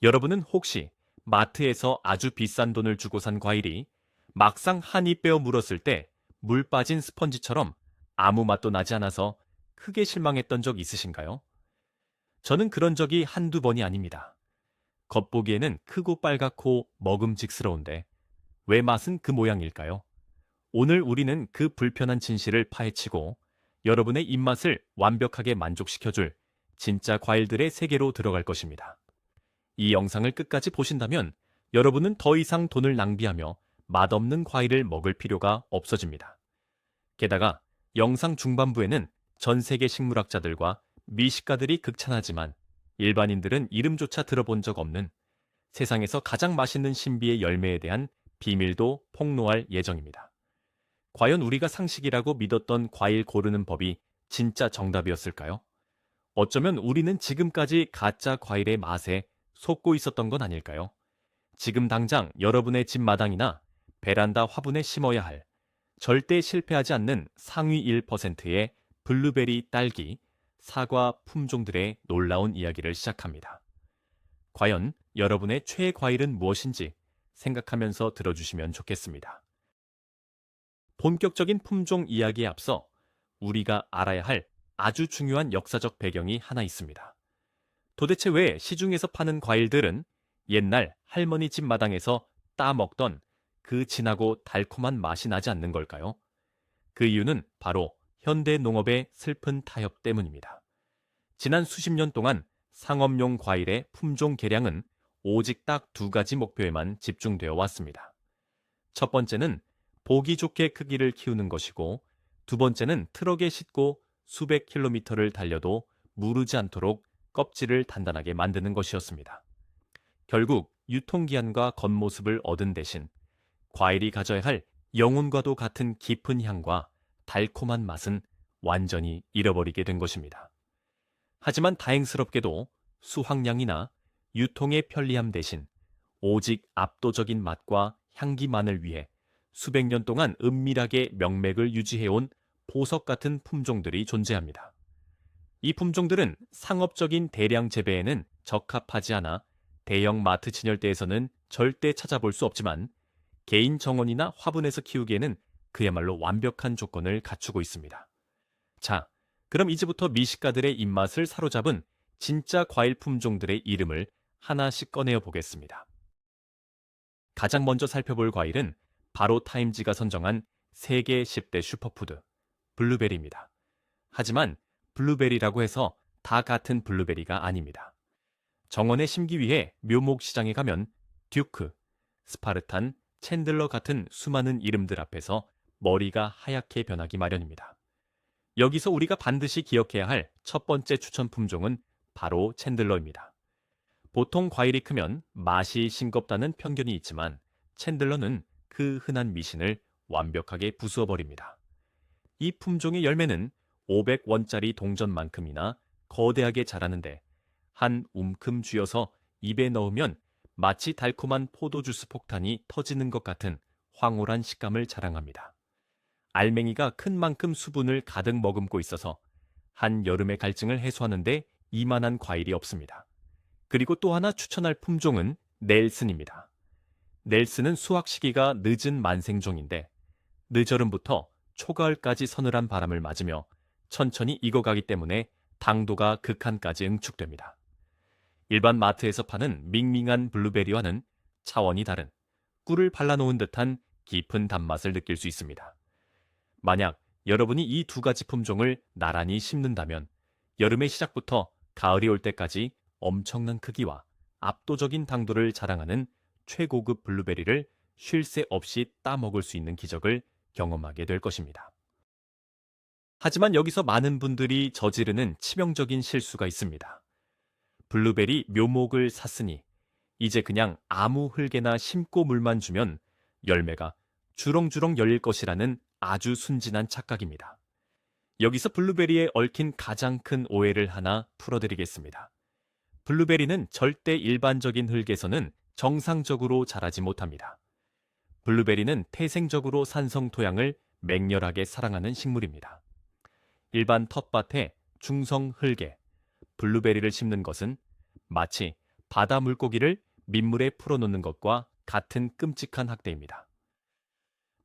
여러분은 혹시 마트에서 아주 비싼 돈을 주고 산 과일이 막상 한 입 베어 물었을 때 물 빠진 스펀지처럼 아무 맛도 나지 않아서 크게 실망했던 적 있으신가요? 저는 그런 적이 한두 번이 아닙니다. 겉보기에는 크고 빨갛고 먹음직스러운데 왜 맛은 그 모양일까요? 오늘 우리는 그 불편한 진실을 파헤치고 여러분의 입맛을 완벽하게 만족시켜줄 진짜 과일들의 세계로 들어갈 것입니다. 이 영상을 끝까지 보신다면 여러분은 더 이상 돈을 낭비하며 맛없는 과일을 먹을 필요가 없어집니다. 게다가 영상 중반부에는 전 세계 식물학자들과 미식가들이 극찬하지만 일반인들은 이름조차 들어본 적 없는 세상에서 가장 맛있는 신비의 열매에 대한 비밀도 폭로할 예정입니다. 과연 우리가 상식이라고 믿었던 과일 고르는 법이 진짜 정답이었을까요? 어쩌면 우리는 지금까지 가짜 과일의 맛에 속고 있었던 건 아닐까요? 지금 당장 여러분의 집 마당이나 베란다 화분에 심어야 할 절대 실패하지 않는 상위 1%의 블루베리, 딸기, 사과 품종들의 놀라운 이야기를 시작합니다. 과연 여러분의 최애 과일은 무엇인지 생각하면서 들어주시면 좋겠습니다. 본격적인 품종 이야기에 앞서 우리가 알아야 할 아주 중요한 역사적 배경이 하나 있습니다. 도대체 왜 시중에서 파는 과일들은 옛날 할머니 집 마당에서 따먹던 그 진하고 달콤한 맛이 나지 않는 걸까요? 그 이유는 바로 현대 농업의 슬픈 타협 때문입니다. 지난 수십 년 동안 상업용 과일의 품종 개량은 오직 딱 두 가지 목표에만 집중되어 왔습니다. 첫 번째는 보기 좋게 크기를 키우는 것이고, 두 번째는 트럭에 싣고 수백 킬로미터를 달려도 무르지 않도록 껍질을 단단하게 만드는 것이었습니다. 결국 유통기한과 겉모습을 얻은 대신 과일이 가져야 할 영혼과도 같은 깊은 향과 달콤한 맛은 완전히 잃어버리게 된 것입니다. 하지만 다행스럽게도 수확량이나 유통의 편리함 대신 오직 압도적인 맛과 향기만을 위해 수백 년 동안 은밀하게 명맥을 유지해온 보석 같은 품종들이 존재합니다. 이 품종들은 상업적인 대량 재배에는 적합하지 않아 대형 마트 진열대에서는 절대 찾아볼 수 없지만 개인 정원이나 화분에서 키우기에는 그야말로 완벽한 조건을 갖추고 있습니다. 자, 그럼 이제부터 미식가들의 입맛을 사로잡은 진짜 과일 품종들의 이름을 하나씩 꺼내어 보겠습니다. 가장 먼저 살펴볼 과일은 바로 타임지가 선정한 세계 10대 슈퍼푸드, 블루베리입니다. 하지만 블루베리라고 해서 다 같은 블루베리가 아닙니다. 정원에 심기 위해 묘목 시장에 가면 듀크, 스파르탄, 챈들러 같은 수많은 이름들 앞에서 머리가 하얗게 변하기 마련입니다. 여기서 우리가 반드시 기억해야 할 첫 번째 추천 품종은 바로 챈들러입니다. 보통 과일이 크면 맛이 싱겁다는 편견이 있지만 챈들러는 그 흔한 미신을 완벽하게 부수어버립니다. 이 품종의 열매는 500원짜리 동전만큼이나 거대하게 자라는데 한 움큼 쥐어서 입에 넣으면 마치 달콤한 포도주스 폭탄이 터지는 것 같은 황홀한 식감을 자랑합니다. 알맹이가 큰 만큼 수분을 가득 머금고 있어서 한 여름의 갈증을 해소하는데 이만한 과일이 없습니다. 그리고 또 하나 추천할 품종은 넬슨입니다. 넬슨은 수확 시기가 늦은 만생종인데 늦여름부터 초가을까지 서늘한 바람을 맞으며 천천히 익어가기 때문에 당도가 극한까지 응축됩니다. 일반 마트에서 파는 밍밍한 블루베리와는 차원이 다른 꿀을 발라놓은 듯한 깊은 단맛을 느낄 수 있습니다. 만약 여러분이 이 두 가지 품종을 나란히 심는다면 여름의 시작부터 가을이 올 때까지 엄청난 크기와 압도적인 당도를 자랑하는 최고급 블루베리를 쉴 새 없이 따먹을 수 있는 기적을 경험하게 될 것입니다. 하지만 여기서 많은 분들이 저지르는 치명적인 실수가 있습니다. 블루베리 묘목을 샀으니 이제 그냥 아무 흙에나 심고 물만 주면 열매가 주렁주렁 열릴 것이라는 아주 순진한 착각입니다. 여기서 블루베리에 얽힌 가장 큰 오해를 하나 풀어드리겠습니다. 블루베리는 절대 일반적인 흙에서는 정상적으로 자라지 못합니다. 블루베리는 태생적으로 산성 토양을 맹렬하게 사랑하는 식물입니다. 일반 텃밭에 중성 흙에 블루베리를 심는 것은 마치 바다 물고기를 민물에 풀어놓는 것과 같은 끔찍한 학대입니다.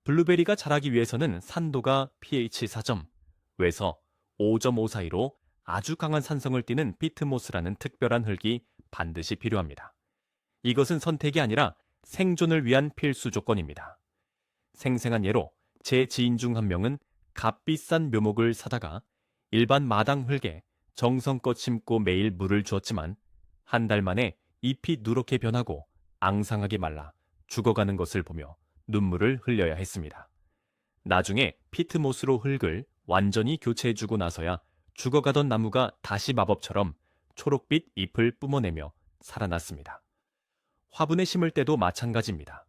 블루베리가 자라기 위해서는 산도가 pH 4.0에서 5.5 사이로 아주 강한 산성을 띠는 피트모스라는 특별한 흙이 반드시 필요합니다. 이것은 선택이 아니라 생존을 위한 필수 조건입니다. 생생한 예로 제 지인 중 한 명은 값비싼 묘목을 사다가 일반 마당 흙에 정성껏 심고 매일 물을 주었지만 한 달 만에 잎이 누렇게 변하고 앙상하게 말라 죽어가는 것을 보며 눈물을 흘려야 했습니다. 나중에 피트모스로 흙을 완전히 교체해주고 나서야 죽어가던 나무가 다시 마법처럼 초록빛 잎을 뿜어내며 살아났습니다. 화분에 심을 때도 마찬가지입니다.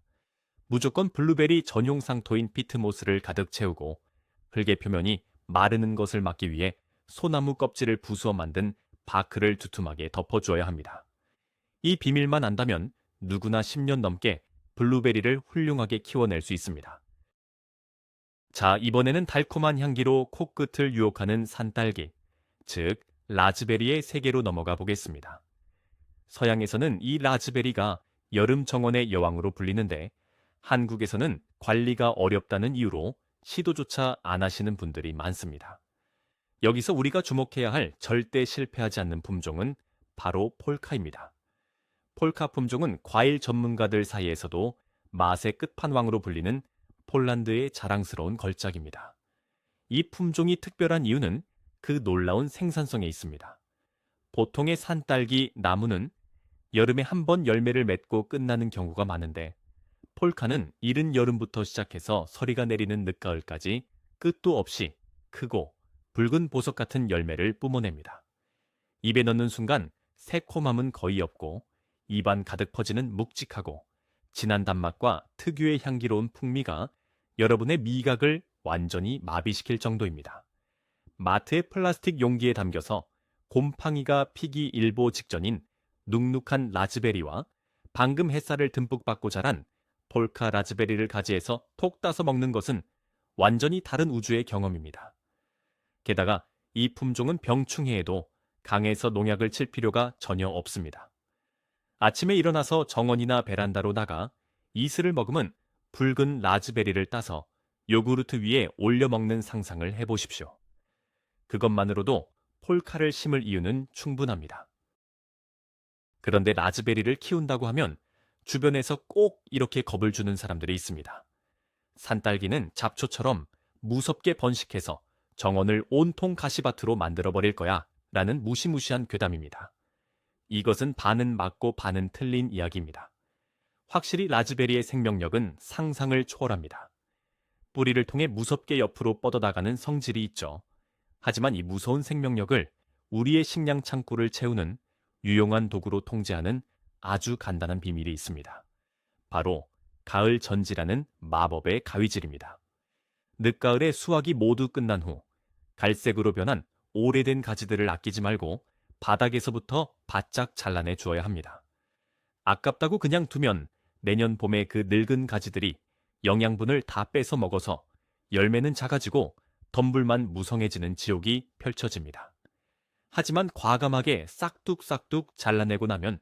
무조건 블루베리 전용 상토인 피트모스를 가득 채우고 흙의 표면이 마르는 것을 막기 위해 소나무 껍질을 부수어 만든 바크를 두툼하게 덮어주어야 합니다. 이 비밀만 안다면 누구나 10년 넘게 블루베리를 훌륭하게 키워낼 수 있습니다. 자, 이번에는 달콤한 향기로 코끝을 유혹하는 산딸기, 즉 라즈베리의 세계로 넘어가 보겠습니다. 서양에서는 이 라즈베리가 여름 정원의 여왕으로 불리는데 한국에서는 관리가 어렵다는 이유로 시도조차 안 하시는 분들이 많습니다. 여기서 우리가 주목해야 할 절대 실패하지 않는 품종은 바로 폴카입니다. 폴카 품종은 과일 전문가들 사이에서도 맛의 끝판왕으로 불리는 폴란드의 자랑스러운 걸작입니다. 이 품종이 특별한 이유는 그 놀라운 생산성에 있습니다. 보통의 산딸기, 나무는 여름에 한 번 열매를 맺고 끝나는 경우가 많은데 폴카는 이른 여름부터 시작해서 서리가 내리는 늦가을까지 끝도 없이 크고 붉은 보석 같은 열매를 뿜어냅니다. 입에 넣는 순간 새콤함은 거의 없고 입안 가득 퍼지는 묵직하고 진한 단맛과 특유의 향기로운 풍미가 여러분의 미각을 완전히 마비시킬 정도입니다. 마트의 플라스틱 용기에 담겨서 곰팡이가 피기 일보 직전인 눅눅한 라즈베리와 방금 햇살을 듬뿍 받고 자란 폴카 라즈베리를 가지에서 톡 따서 먹는 것은 완전히 다른 우주의 경험입니다. 게다가 이 품종은 병충해에도 강에서 농약을 칠 필요가 전혀 없습니다. 아침에 일어나서 정원이나 베란다로 나가 이슬을 머금은 붉은 라즈베리를 따서 요구르트 위에 올려 먹는 상상을 해보십시오. 그것만으로도 폴카를 심을 이유는 충분합니다. 그런데 라즈베리를 키운다고 하면 주변에서 꼭 이렇게 겁을 주는 사람들이 있습니다. 산딸기는 잡초처럼 무섭게 번식해서 정원을 온통 가시밭으로 만들어버릴 거야 라는 무시무시한 괴담입니다. 이것은 반은 맞고 반은 틀린 이야기입니다. 확실히 라즈베리의 생명력은 상상을 초월합니다. 뿌리를 통해 무섭게 옆으로 뻗어나가는 성질이 있죠. 하지만 이 무서운 생명력을 우리의 식량 창고를 채우는 유용한 도구로 통제하는 아주 간단한 비밀이 있습니다. 바로 가을 전지라는 마법의 가위질입니다. 늦가을에 수확이 모두 끝난 후 갈색으로 변한 오래된 가지들을 아끼지 말고 바닥에서부터 바짝 잘라내 주어야 합니다. 아깝다고 그냥 두면 내년 봄에 그 늙은 가지들이 영양분을 다 뺏어 먹어서 열매는 작아지고 덤불만 무성해지는 지옥이 펼쳐집니다. 하지만 과감하게 싹둑싹둑 잘라내고 나면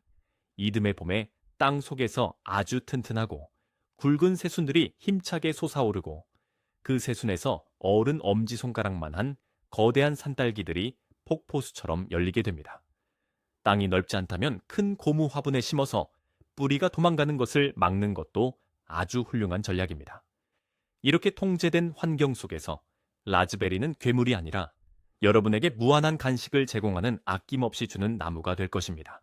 이듬해 봄에 땅 속에서 아주 튼튼하고 굵은 새순들이 힘차게 솟아오르고 그 새순에서 어른 엄지손가락만한 거대한 산딸기들이 폭포수처럼 열리게 됩니다. 땅이 넓지 않다면 큰 고무 화분에 심어서 뿌리가 도망가는 것을 막는 것도 아주 훌륭한 전략입니다. 이렇게 통제된 환경 속에서 라즈베리는 괴물이 아니라 여러분에게 무한한 간식을 제공하는 아낌없이 주는 나무가 될 것입니다.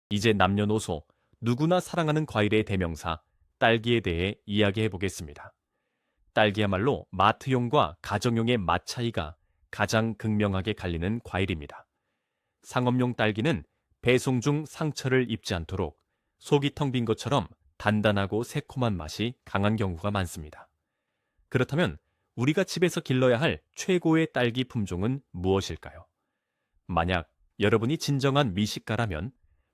이제 남녀노소 누구나 사랑하는 과일의 대명사 딸기에 대해 이야기해 보겠습니다. 딸기야말로 마트용과 가정용의 맛 차이가 가장 극명하게 갈리는 과일입니다. 상업용 딸기는 배송 중 상처를 입지 않도록 속이 텅 빈 것처럼 단단하고 새콤한 맛이 강한 경우가 많습니다. 그렇다면 우리가 집에서 길러야 할 최고의 딸기 품종은 무엇일까요? 만약 여러분이 진정한 미식가라면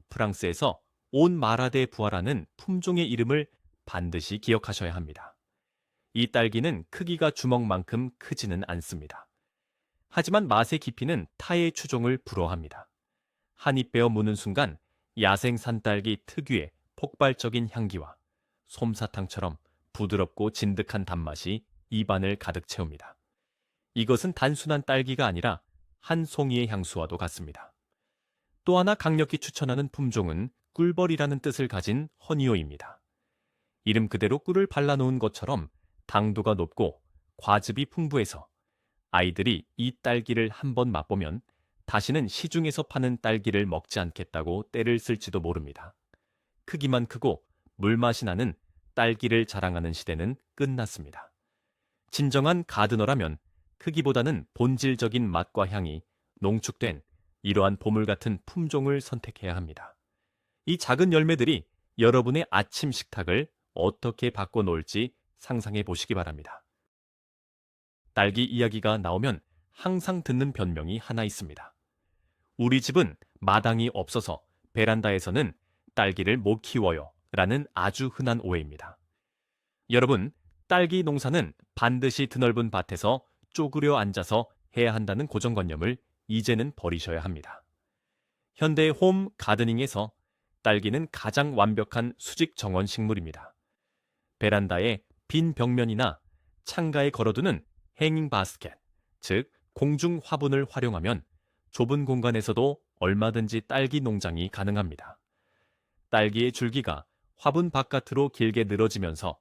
프랑스에서 온 마라데 부아라는 품종의 이름을 반드시 기억하셔야 합니다. 이 딸기는 크기가 주먹만큼 크지는 않습니다. 하지만 맛의 깊이는 타의 추종을 불허합니다. 한 입 베어 무는 순간 야생 산딸기 특유의 폭발적인 향기와 솜사탕처럼 부드럽고 진득한 단맛이 입안을 가득 채웁니다. 이것은 단순한 딸기가 아니라 한 송이의 향수와도 같습니다. 또 하나 강력히 추천하는 품종은 꿀벌이라는 뜻을 가진 허니오입니다. 이름 그대로 꿀을 발라놓은 것처럼 당도가 높고 과즙이 풍부해서 아이들이 이 딸기를 한번 맛보면 다시는 시중에서 파는 딸기를 먹지 않겠다고 떼를 쓸지도 모릅니다. 크기만 크고 물맛이 나는 딸기를 자랑하는 시대는 끝났습니다. 진정한 가드너라면 크기보다는 본질적인 맛과 향이 농축된 이러한 보물 같은 품종을 선택해야 합니다. 이 작은 열매들이 여러분의 아침 식탁을 어떻게 바꿔놓을지 상상해 보시기 바랍니다. 딸기 이야기가 나오면 항상 듣는 변명이 하나 있습니다. 우리 집은 마당이 없어서 베란다에서는 딸기를 못 키워요 라는 아주 흔한 오해입니다. 여러분, 딸기 농사는 반드시 드넓은 밭에서 쪼그려 앉아서 해야 한다는 고정관념을 이제는 버리셔야 합니다. 현대의 홈 가드닝에서 딸기는 가장 완벽한 수직 정원 식물입니다. 베란다에 빈 벽면이나 창가에 걸어두는 행잉 바스켓, 즉 공중 화분을 활용하면 좁은 공간에서도 얼마든지 딸기 농장이 가능합니다. 딸기의 줄기가 화분 바깥으로 길게 늘어지면서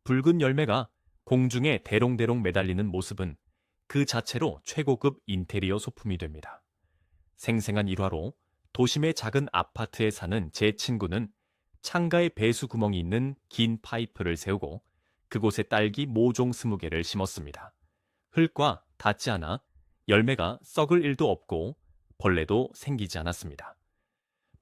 붉은 열매가 공중에 대롱대롱 매달리는 모습은 그 자체로 최고급 인테리어 소품이 됩니다. 생생한 일화로 도심의 작은 아파트에 사는 제 친구는 창가에 배수 구멍이 있는 긴 파이프를 세우고 그곳에 딸기 모종 20개를 심었습니다. 흙과 닿지 않아 열매가 썩을 일도 없고 벌레도 생기지 않았습니다.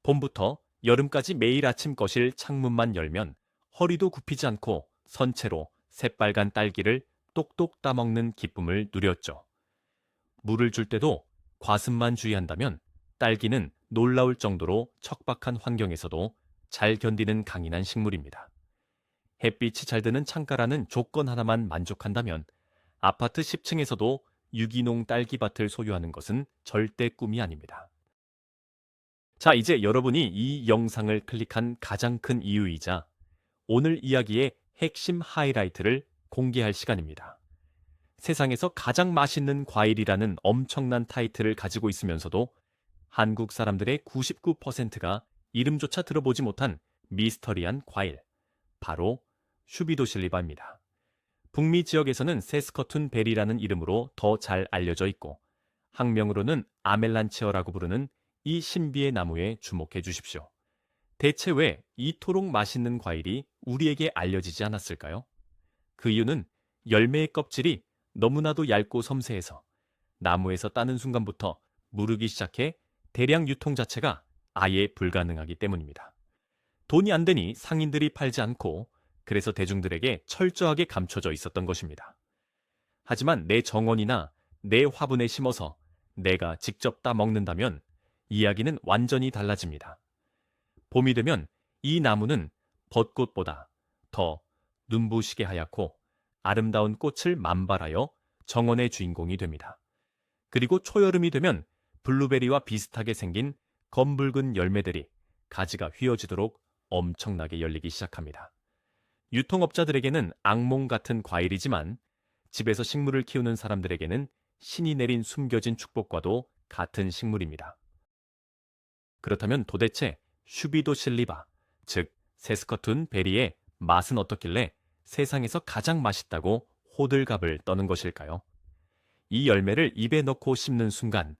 봄부터 여름까지 매일 아침 거실 창문만 열면 허리도 굽히지 않고 선체로 새빨간 딸기를 똑똑 따먹는 기쁨을 누렸죠. 물을 줄 때도 과습만 주의한다면 딸기는 놀라울 정도로 척박한 환경에서도 잘 견디는 강인한 식물입니다. 햇빛이 잘 드는 창가라는 조건 하나만 만족한다면 아파트 10층에서도 유기농 딸기밭을 소유하는 것은 절대 꿈이 아닙니다. 자, 이제 여러분이 이 영상을 클릭한 가장 큰 이유이자 오늘 이야기의 핵심 하이라이트를 공개할 시간입니다. 세상에서 가장 맛있는 과일이라는 엄청난 타이틀을 가지고 있으면서도 한국 사람들의 99%가 이름조차 들어보지 못한 미스터리한 과일, 바로 슈비도실리바입니다. 북미 지역에서는 세스커툰 베리라는 이름으로 더 잘 알려져 있고 학명으로는 아멜란치어라고 부르는 이 신비의 나무에 주목해 주십시오. 대체 왜 이토록 맛있는 과일이 우리에게 알려지지 않았을까요? 그 이유는 열매의 껍질이 너무나도 얇고 섬세해서 나무에서 따는 순간부터 무르기 시작해 대량 유통 자체가 아예 불가능하기 때문입니다. 돈이 안 되니 상인들이 팔지 않고 그래서 대중들에게 철저하게 감춰져 있었던 것입니다. 하지만 내 정원이나 내 화분에 심어서 내가 직접 따먹는다면 이야기는 완전히 달라집니다. 봄이 되면 이 나무는 벚꽃보다 더 눈부시게 하얗고 아름다운 꽃을 만발하여 정원의 주인공이 됩니다. 그리고 초여름이 되면 블루베리와 비슷하게 생긴 검붉은 열매들이 가지가 휘어지도록 엄청나게 열리기 시작합니다. 유통업자들에게는 악몽 같은 과일이지만 집에서 식물을 키우는 사람들에게는 신이 내린 숨겨진 축복과도 같은 식물입니다. 그렇다면 도대체 슈비도실리바, 즉 세스커툰 베리의 맛은 어떻길래 세상에서 가장 맛있다고 호들갑을 떠는 것일까요? 이 열매를 입에 넣고 씹는 순간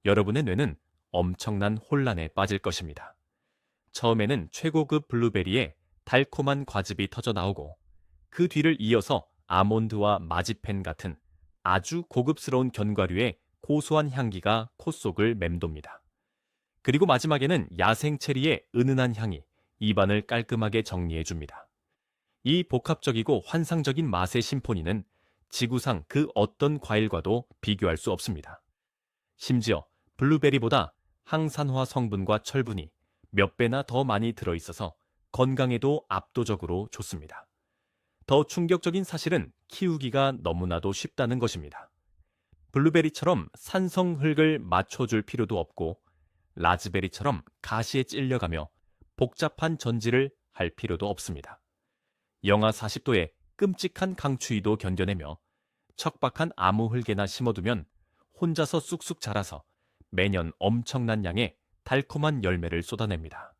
여러분의 뇌는 엄청난 혼란에 빠질 것입니다. 처음에는 최고급 블루베리에 달콤한 과즙이 터져 나오고 그 뒤를 이어서 아몬드와 마지펜 같은 아주 고급스러운 견과류의 고소한 향기가 콧속을 맴돕니다. 그리고 마지막에는 야생 체리의 은은한 향이 입안을 깔끔하게 정리해줍니다. 이 복합적이고 환상적인 맛의 심포니는 지구상 그 어떤 과일과도 비교할 수 없습니다. 심지어 블루베리보다 항산화 성분과 철분이 몇 배나 더 많이 들어있어서 건강에도 압도적으로 좋습니다. 더 충격적인 사실은 키우기가 너무나도 쉽다는 것입니다. 블루베리처럼 산성 흙을 맞춰줄 필요도 없고 라즈베리처럼 가시에 찔려가며 복잡한 전지를 할 필요도 없습니다. 영하 40도의 끔찍한 강추위도 견뎌내며 척박한 아무 흙에나 심어두면 혼자서 쑥쑥 자라서 매년 엄청난 양의 달콤한 열매를 쏟아냅니다.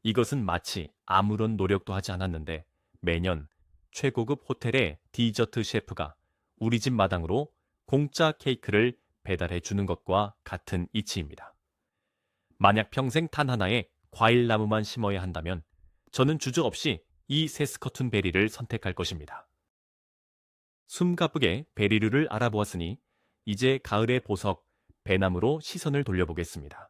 이것은 마치 아무런 노력도 하지 않았는데 매년 최고급 호텔의 디저트 셰프가 우리 집 마당으로 공짜 케이크를 배달해 주는 것과 같은 이치입니다. 만약 평생 단 하나의 과일나무만 심어야 한다면 저는 주저없이 이 세스커툰 베리를 선택할 것입니다. 숨가쁘게 베리류를 알아보았으니 이제 가을의 보석, 배나무로 시선을 돌려보겠습니다.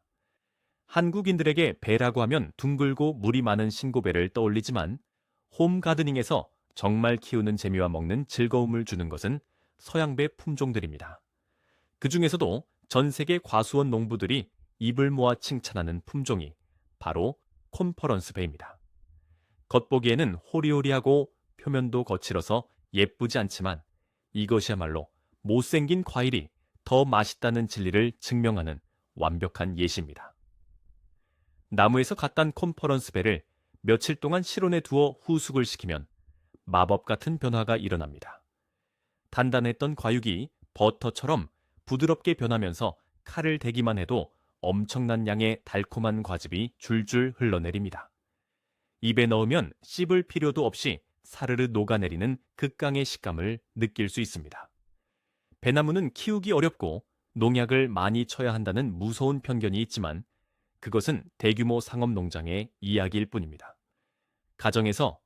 한국인들에게 배라고 하면 둥글고 물이 많은 신고배를 떠올리지만 홈 가드닝에서 정말 키우는 재미와 먹는 즐거움을 주는 것은 서양배 품종들입니다. 그 중에서도 전 세계 과수원 농부들이 입을 모아 칭찬하는 품종이 바로 콘퍼런스 배입니다. 겉보기에는 호리호리하고 표면도 거칠어서 예쁘지 않지만 이것이야말로 못생긴 과일이 더 맛있다는 진리를 증명하는 완벽한 예시입니다. 나무에서 갓 딴 콘퍼런스 배를 며칠 동안 실온에 두어 후숙을 시키면 마법 같은 변화가 일어납니다. 단단했던 과육이 버터처럼 부드럽게 변하면서 칼을 대기만 해도 엄청난 양의 달콤한 과즙이 줄줄 흘러내립니다. 입에 넣으면 씹을 필요도 없이 사르르 녹아내리는 극강의 식감을 느낄 수 있습니다. 배나무는 키우기 어렵고 농약을 많이 쳐야 한다는 무서운 편견이 있지만 그것은 대규모 상업 농장의 이야기일 뿐입니다. 가정에서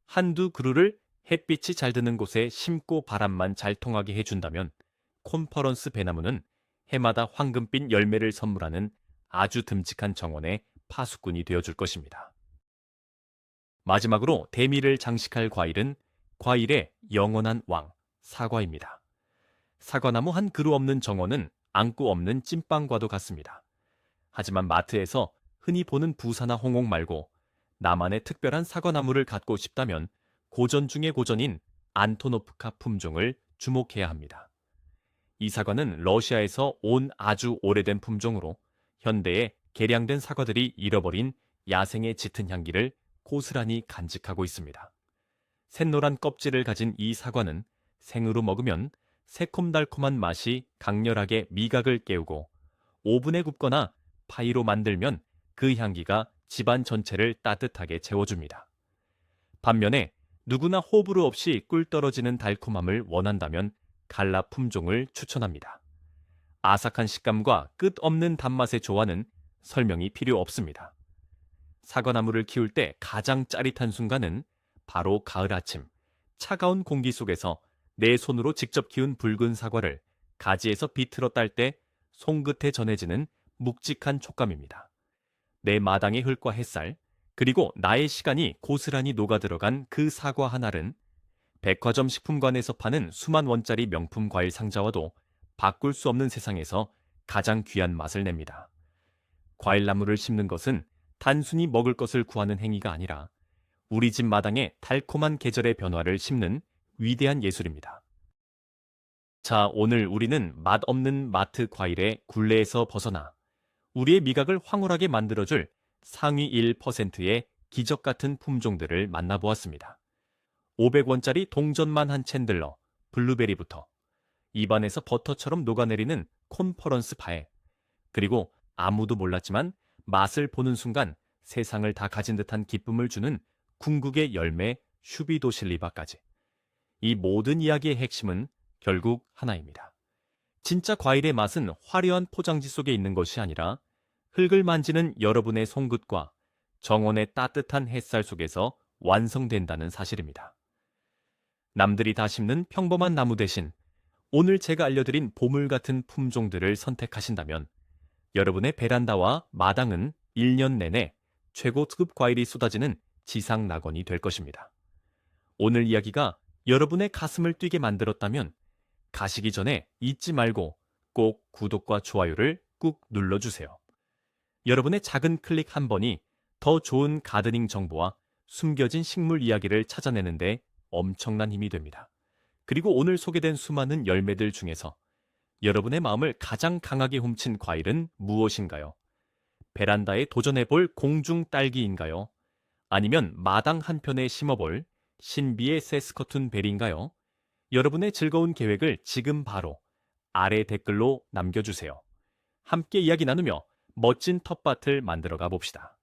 한두 그루를 햇빛이 잘 드는 곳에 심고 바람만 잘 통하게 해준다면 콘퍼런스 배나무는 해마다 황금빛 열매를 선물하는 아주 듬직한 정원의 파수꾼이 되어줄 것입니다. 마지막으로 대미를 장식할 과일은 과일의 영원한 왕, 사과입니다. 사과나무 한 그루 없는 정원은 안고 없는 찐빵과도 같습니다. 하지만 마트에서 흔히 보는 부사나 홍옥 말고 나만의 특별한 사과나무를 갖고 싶다면 고전 중의 고전인 안토노프카 품종을 주목해야 합니다. 이 사과는 러시아에서 온 아주 오래된 품종으로 현대에 개량된 사과들이 잃어버린 야생의 짙은 향기를 고스란히 간직하고 있습니다. 샛노란 껍질을 가진 이 사과는 생으로 먹으면 새콤달콤한 맛이 강렬하게 미각을 깨우고 오븐에 굽거나 파이로 만들면 그 향기가 집안 전체를 따뜻하게 채워줍니다. 반면에 누구나 호불호 없이 꿀 떨어지는 달콤함을 원한다면 갈라 품종을 추천합니다. 아삭한 식감과 끝없는 단맛의 조화는 설명이 필요 없습니다. 사과나무를 키울 때 가장 짜릿한 순간은 바로 가을 아침, 차가운 공기 속에서 내 손으로 직접 키운 붉은 사과를 가지에서 비틀어 딸 때 손끝에 전해지는 묵직한 촉감입니다. 내 마당의 흙과 햇살, 그리고 나의 시간이 고스란히 녹아들어간 그 사과 한 알은 백화점 식품관에서 파는 수만 원짜리 명품 과일 상자와도 바꿀 수 없는 세상에서 가장 귀한 맛을 냅니다. 과일나무를 심는 것은 단순히 먹을 것을 구하는 행위가 아니라 우리 집 마당에 달콤한 계절의 변화를 심는 위대한 예술입니다. 자, 오늘 우리는 맛없는 마트 과일의 굴레에서 벗어나 우리의 미각을 황홀하게 만들어줄 상위 1%의 기적 같은 품종들을 만나보았습니다. 500원짜리 동전만 한 챈들러, 블루베리부터 입안에서 버터처럼 녹아내리는 콘퍼런스 바에, 그리고 아무도 몰랐지만 맛을 보는 순간 세상을 다 가진 듯한 기쁨을 주는 궁극의 열매 슈비도실리바까지. 이 모든 이야기의 핵심은 결국 하나입니다. 진짜 과일의 맛은 화려한 포장지 속에 있는 것이 아니라 흙을 만지는 여러분의 손끝과 정원의 따뜻한 햇살 속에서 완성된다는 사실입니다. 남들이 다 심는 평범한 나무 대신 오늘 제가 알려드린 보물 같은 품종들을 선택하신다면 여러분의 베란다와 마당은 1년 내내 최고급 과일이 쏟아지는 지상 낙원이 될 것입니다. 오늘 이야기가 여러분의 가슴을 뛰게 만들었다면 가시기 전에 잊지 말고 꼭 구독과 좋아요를 꾹 눌러주세요. 여러분의 작은 클릭 한 번이 더 좋은 가드닝 정보와 숨겨진 식물 이야기를 찾아내는데 엄청난 힘이 됩니다. 그리고 오늘 소개된 수많은 열매들 중에서 여러분의 마음을 가장 강하게 훔친 과일은 무엇인가요? 베란다에 도전해볼 공중 딸기인가요? 아니면 마당 한편에 심어볼 신비의 세스커툰 벨인가요? 여러분의 즐거운 계획을 지금 바로 아래 댓글로 남겨주세요. 함께 이야기 나누며 멋진 텃밭을 만들어가 봅시다.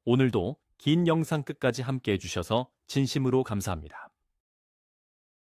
오늘도 긴 영상 끝까지 함께 해주셔서 진심으로 감사합니다.